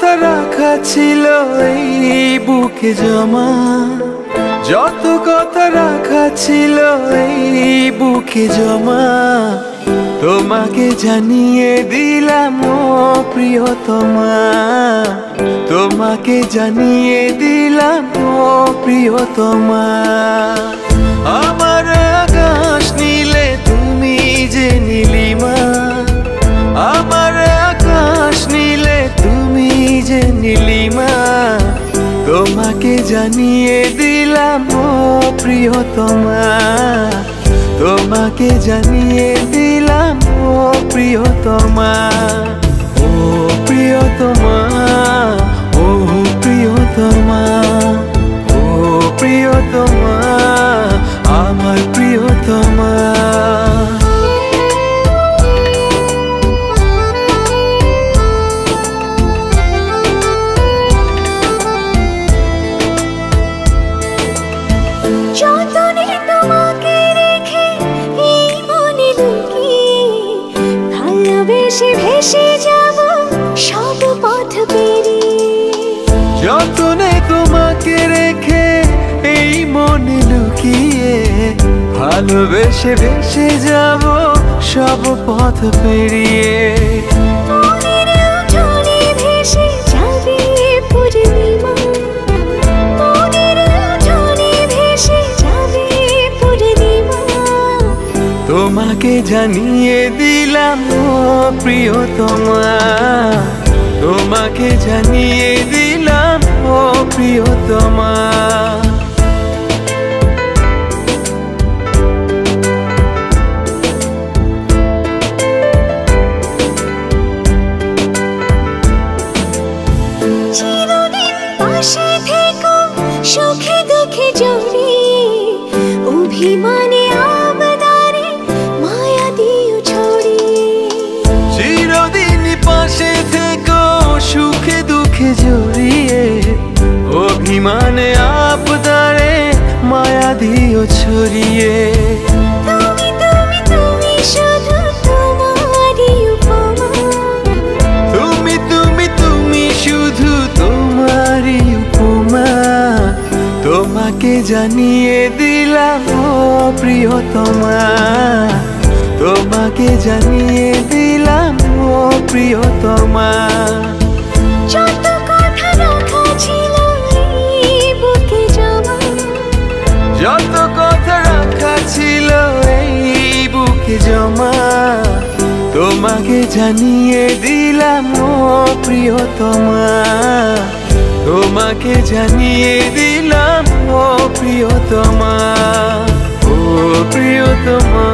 কথা রাখা ছিল এই বুকে জমা, যত কথা রাখা ছিল এই বুকে জমা, তোমাকে জানিয়ে দিলাম ও প্রিয়তমা, তোমাকে জানিয়ে দিলাম ও প্রিয়তমা। আমার আকাশ নীলে তুমি যে নীলিমা, আমার আকাশ নীলে তুমি যে নীলিমা, তোমাকে জানিয়ে দিলাম ও প্রিয়তমা, তোমাকে জানিয়ে দিলাম ও প্রিয়তমা। ও প্রিয়তমা, ও প্রিয়তমা, ও প্রিয়তমা, আমার প্রিয়তমা। যতনে তোমাকে রেখে এই মনে লুকিয়ে, ভালোবেসে ভেসে যাব সব পথ পেরিয়ে। যতনে তোমাকে রেখে এই মনে লুকিয়ে, ভালোবেসে ভেসে যাব সব পথ পেরিয়ে। মনের উঠোনে ভেসে যাবে পূর্ণিমা, মনের উঠোনে ভেসে যাবে পূর্ণিমা, তোমাকে জানিয়ে দিলাম ও প্রিয়তমা, তোমাকে জানিয়ে দিলাম ও প্রিয়তমা। চিরদিন পাশে থেকো সুখে দুঃখে জড়িয়ে, অভিমানে আবদারে মায়া দিও ছড়িয়ে। চিরদিন পাশে থেকো সুখে দুঃখে জড়িয়ে, অভিমানে আবদারে মায়া দিও ছড়িয়ে। তুমি তুমি তুমি শুধু তোমারই উপমা, তুমি তুমি তুমি শুধু তোমারই উপমা, তোমাকে জানিয়ে দিলাম ও প্রিয়তমা, তোমাকে জানিয়ে দিলাম ও প্রিয়তমা। যত কথা রাখা ছিল এই বুকে জমা, যত কথা রাখা ছিল এই বুকে জমা, তোমাকে জানিয়ে দিলাম ও প্রিয়তমা, তোমাকে জানিয়ে দিলাম ও প্রিয়তমা, ও প্রিয়তমা।